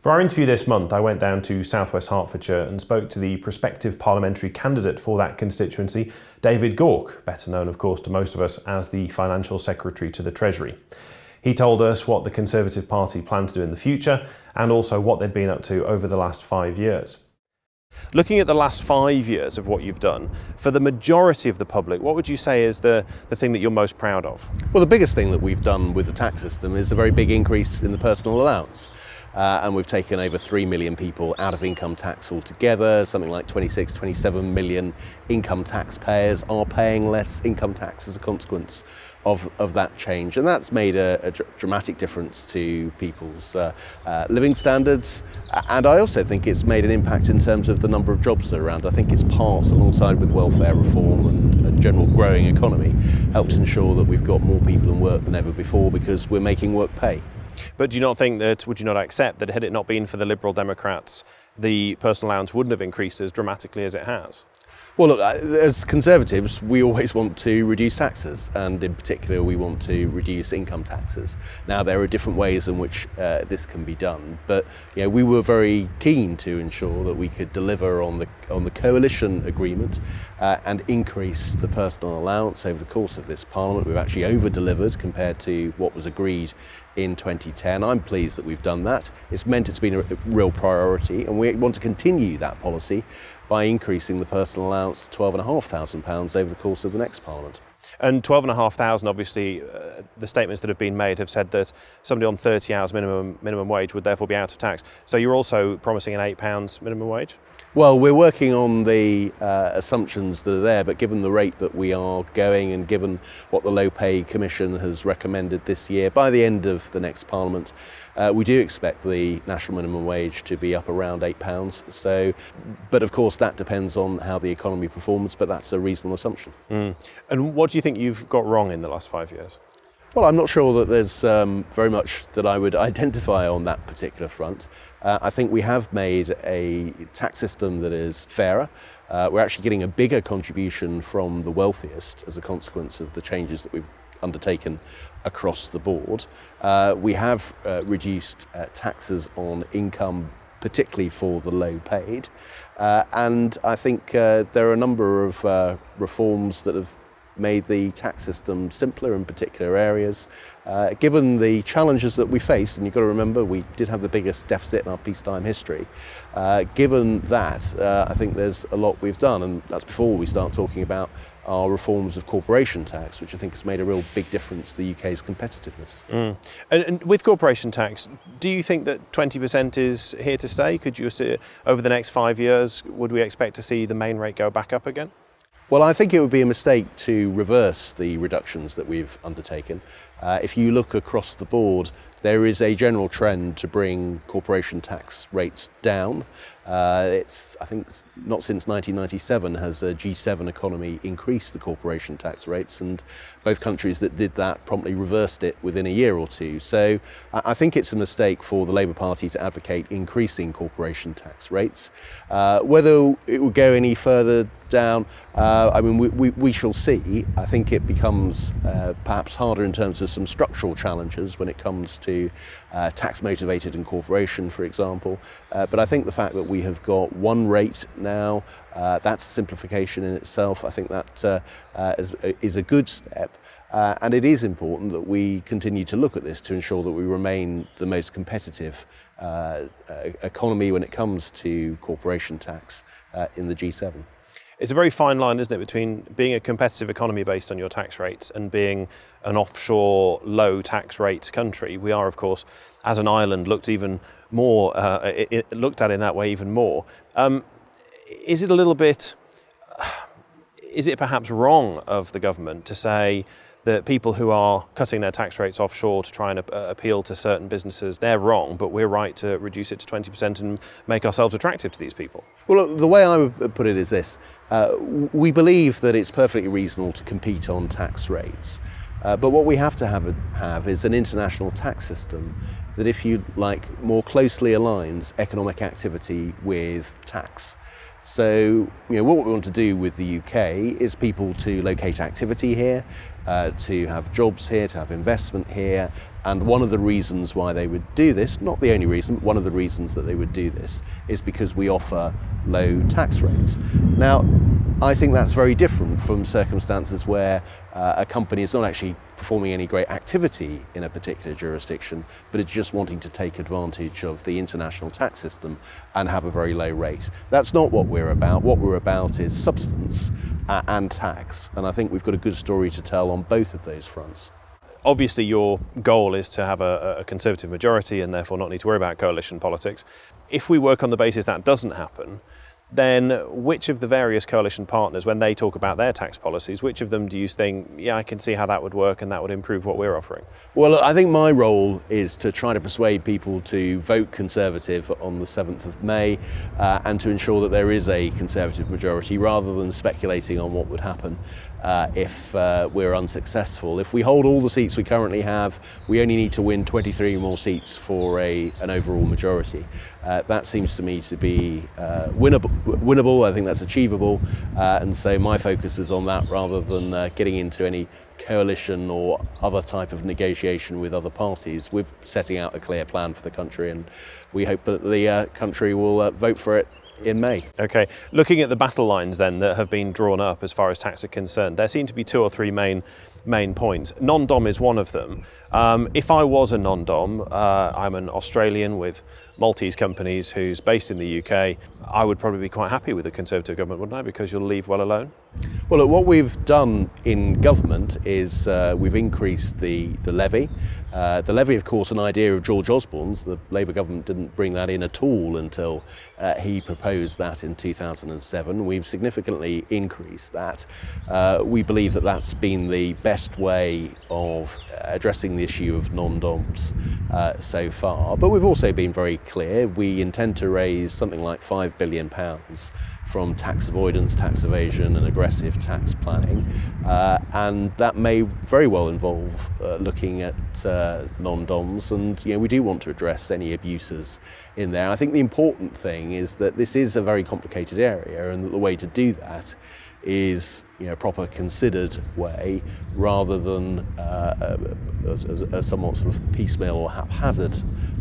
For our interview this month, I went down to southwest Hertfordshire and spoke to the prospective parliamentary candidate for that constituency, David Gauke, better known of course to most of us as the Financial Secretary to the Treasury. He told us what the Conservative Party plan to do in the future and also what they'd been up to over the last 5 years. Looking at the last 5 years of what you've done, for the majority of the public, what would you say is the thing that you're most proud of? Well, the biggest thing that we've done with the tax system is a very big increase in the personal allowance. And we've taken over 3 million people out of income tax altogether. Something like 26, 27 million income taxpayers are paying less income tax as a consequence of that change. And that's made a dramatic difference to people's living standards. And I also think it's made an impact in terms of the number of jobs that are around. I think it's part, alongside with welfare reform and a general growing economy, helped ensure that we've got more people in work than ever before because we're making work pay. But do you not think that, would you not accept that had it not been for the Liberal Democrats, the personal allowance wouldn't have increased as dramatically as it has? Well, look, as Conservatives, we always want to reduce taxes, and in particular we want to reduce income taxes. Now, there are different ways in which this can be done, but we were very keen to ensure that we could deliver on the coalition agreement and increase the personal allowance over the course of this Parliament. We've actually over-delivered compared to what was agreed in 2010. I'm pleased that we've done that. It's meant it's been a real priority, and we want to continue that policy by increasing the personal allowance to £12,500 over the course of the next Parliament. And £12,500, obviously, the statements that have been made have said that somebody on 30 hours minimum wage would therefore be out of tax. So you're also promising an £8 minimum wage? Well, we're working on the assumptions that are there, but given the rate that we are going and given what the Low Pay Commission has recommended this year, by the end of the next Parliament, we do expect the national minimum wage to be up around £8. So, but of course that depends on how the economy performs, but that's a reasonable assumption. And what do you think you've got wrong in the last 5 years? Well, I'm not sure that there's very much that I would identify on that particular front. I think we have made a tax system that is fairer. We're actually getting a bigger contribution from the wealthiest as a consequence of the changes that we've undertaken across the board. We have reduced taxes on income, particularly for the low paid. And I think there are a number of reforms that have made the tax system simpler in particular areas. Given the challenges that we faced, and you've got to remember we did have the biggest deficit in our peacetime history, given that I think there's a lot we've done, and that's before we start talking about our reforms of corporation tax, which I think has made a real big difference to the UK's competitiveness. And with corporation tax, do you think that 20% is here to stay? Could you see over the next 5 years, would we expect to see the main rate go back up again? Well, I think it would be a mistake to reverse the reductions that we've undertaken. If you look across the board, there is a general trend to bring corporation tax rates down. I think not since 1997 has a G7 economy increased the corporation tax rates, and both countries that did that promptly reversed it within a year or two. So I think it's a mistake for the Labour Party to advocate increasing corporation tax rates. Whether it will go any further down, I mean, we shall see. I think it becomes perhaps harder in terms of some structural challenges when it comes to tax motivated incorporation, for example. But I think the fact that we have got one rate now, that's a simplification in itself. I think that is a good step. And it is important that we continue to look at this to ensure that we remain the most competitive economy when it comes to corporation tax in the G7. It's a very fine line, isn't it, between being a competitive economy based on your tax rates and being an offshore low tax rate country. We are, of course, as an island, looked even more looked at in that way even more. Is it a little bit? Is it perhaps wrong of the government to say that people who are cutting their tax rates offshore to try and appeal to certain businesses, they're wrong, but we're right to reduce it to 20% and make ourselves attractive to these people? Well, look, the way I would put it is this. We believe that it's perfectly reasonable to compete on tax rates. But what we have to have is an international tax system that, if you like, more closely aligns economic activity with tax. So, what we want to do with the UK is people to locate activity here, to have jobs here, to have investment here, And one of the reasons why they would do this, not the only reason, but one of the reasons that they would do this is because we offer low tax rates. Now, I think that's very different from circumstances where a company is not actually performing any great activity in a particular jurisdiction, but it's just wanting to take advantage of the international tax system and have a very low rate. That's not what we're about. What we're about is substance and tax, and I think we've got a good story to tell on both of those fronts. Obviously, your goal is to have a Conservative majority and therefore not need to worry about coalition politics. If we work on the basis that doesn't happen, then which of the various coalition partners, when they talk about their tax policies, which of them do you think, yeah, I can see how that would work and that would improve what we're offering? Well, I think my role is to try to persuade people to vote Conservative on the 7th of May and to ensure that there is a Conservative majority rather than speculating on what would happen if we're unsuccessful. If we hold all the seats we currently have, we only need to win 23 more seats for an overall majority. That seems to me to be winnable. I think that's achievable, and so my focus is on that rather than getting into any coalition or other type of negotiation with other parties. We're setting out a clear plan for the country, and we hope that the country will vote for it in May. Okay, looking at the battle lines then that have been drawn up as far as tax are concerned, there seem to be 2 or 3 main points. Non-dom is one of them. If I was a non-dom, I'm an Australian with Maltese companies who's based in the UK, I would probably be quite happy with the Conservative government, wouldn't I? Because you'll leave well alone. Well, look, what we've done in government is we've increased the levy. The levy, of course, an idea of George Osborne's. The Labour government didn't bring that in at all until he proposed that in 2007. We've significantly increased that. We believe that that's been the best way of addressing the issue of non-doms so far. But we've also been very clear. We intend to raise something like £5 billion from tax avoidance, tax evasion and aggressive tax planning, and that may very well involve looking at non-doms, and we do want to address any abuses in there. I think the important thing is that this is a very complicated area, and that the way to do that is a proper considered way rather than a somewhat sort of piecemeal or haphazard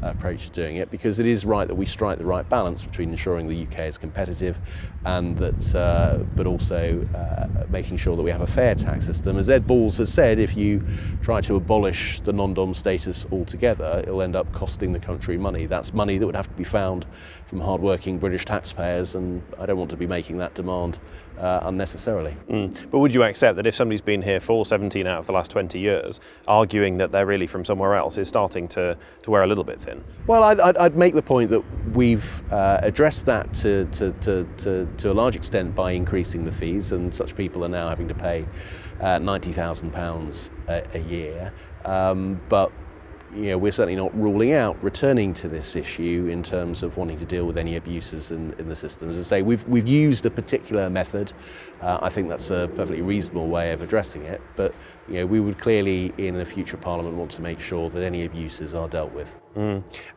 approach to doing it, because it is right that we strike the right balance between ensuring the UK is competitive and that but also making sure that we have a fair tax system. As Ed Balls has said, if you try to abolish the non-dom status altogether, it'll end up costing the country money. That's money that would have to be found from hard-working British taxpayers, and I don't want to be making that demand unnecessarily. But would you accept that if somebody's been here for 17 out of the last 20 years, arguing that they're really from somewhere else is starting to wear a little bit thin? Well, I'd make the point that we've addressed that to a large extent by increasing the fees, and such people are now having to pay £90,000 a year. But we're certainly not ruling out returning to this issue in terms of wanting to deal with any abuses in the system. As I say, we've used a particular method. I think that's a perfectly reasonable way of addressing it, but we would clearly in a future Parliament want to make sure that any abuses are dealt with.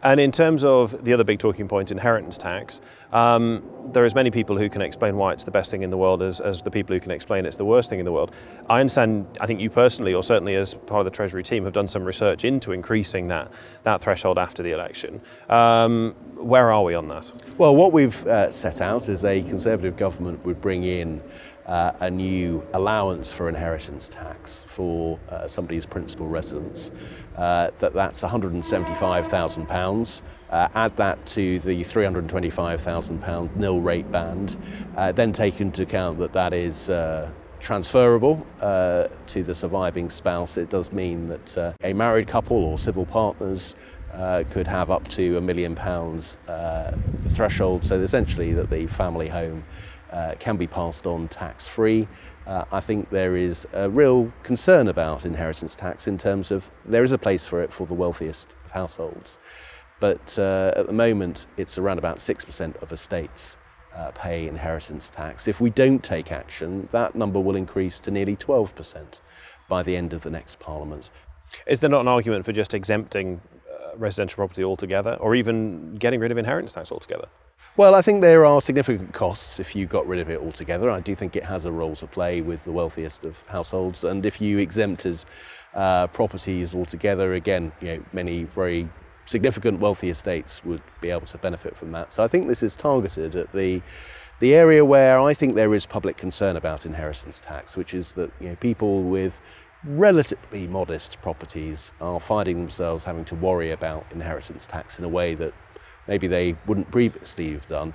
And in terms of the other big talking point, inheritance tax, there are as many people who can explain why it's the best thing in the world as the people who can explain it's the worst thing in the world. I understand, I think you personally, or certainly as part of the Treasury team, have done some research into increasing that threshold after the election. Where are we on that? Well, what we've set out is a Conservative government would bring in a new allowance for inheritance tax for somebody's principal residence. That's £175,000. Add that to the £325,000 nil rate band, then take into account that that is transferable to the surviving spouse. It does mean that a married couple or civil partners could have up to £1 million threshold, so essentially that the family home can be passed on tax-free. I think there is a real concern about inheritance tax in terms of there is a place for it for the wealthiest of households, but at the moment it's around about 6% of estates pay inheritance tax. If we don't take action, that number will increase to nearly 12% by the end of the next Parliament. Is there not an argument for just exempting residential property altogether, or even getting rid of inheritance tax altogether? Well, I think there are significant costs if you got rid of it altogether. I do think it has a role to play with the wealthiest of households, and if you exempted properties altogether. Again, many very significant wealthy estates would be able to benefit from that. So I think this is targeted at the area where I think there is public concern about inheritance tax, which is that people with relatively modest properties are finding themselves having to worry about inheritance tax in a way that maybe they wouldn't previously have done.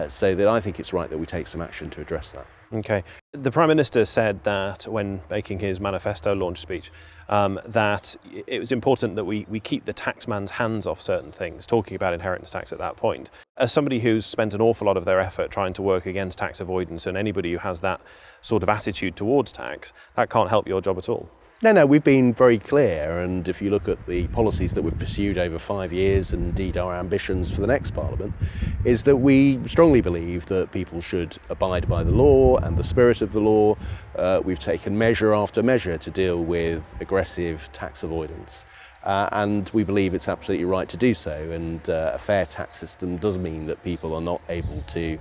So that I think it's right that we take some action to address that. Okay. The Prime Minister said that when making his manifesto launch speech, that it was important that we keep the taxman's hands off certain things, talking about inheritance tax at that point. As somebody who's spent an awful lot of their effort trying to work against tax avoidance, and anybody who has that sort of attitude towards tax, that can't help your job at all. No, we've been very clear, and if you look at the policies that we've pursued over 5 years, and indeed our ambitions for the next Parliament, is that we strongly believe that people should abide by the law and the spirit of the law. We've taken measure after measure to deal with aggressive tax avoidance, and we believe it's absolutely right to do so, and a fair tax system does mean that people are not able to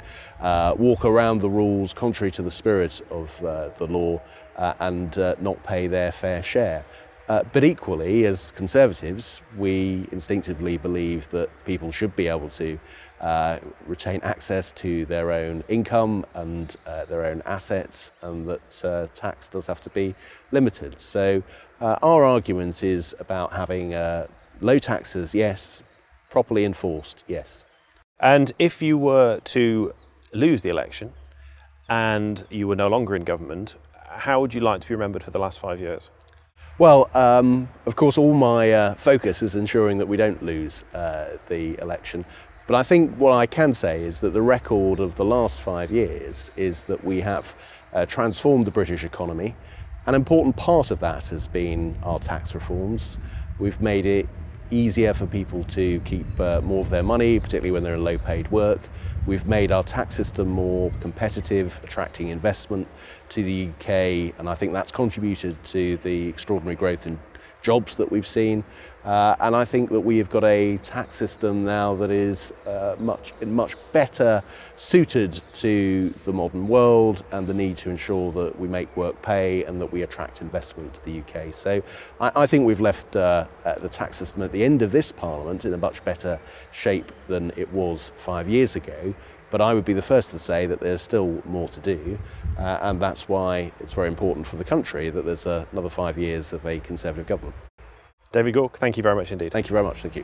walk around the rules contrary to the spirit of the law and not pay their fair share. But equally, as Conservatives, we instinctively believe that people should be able to retain access to their own income and their own assets, and that tax does have to be limited. So our argument is about having low taxes, yes, properly enforced, yes. And if you were to lose the election and you were no longer in government, how would you like to be remembered for the last 5 years? Well, of course, all my focus is ensuring that we don't lose the election. But I think what I can say is that the record of the last 5 years is that we have transformed the British economy. An important part of that has been our tax reforms. We've made it easier for people to keep more of their money, particularly when they're in low-paid work. We've made our tax system more competitive, attracting investment to the UK, and I think that's contributed to the extraordinary growth in jobs that we've seen. And I think that we have got a tax system now that is much better suited to the modern world and the need to ensure that we make work pay and that we attract investment to the UK. So I think we've left the tax system at the end of this Parliament in a much better shape than it was 5 years ago. But I would be the first to say that there's still more to do, and that's why it's very important for the country that there's another 5 years of a Conservative government. David Gauke, thank you very much indeed. Thank you very much. Thank you.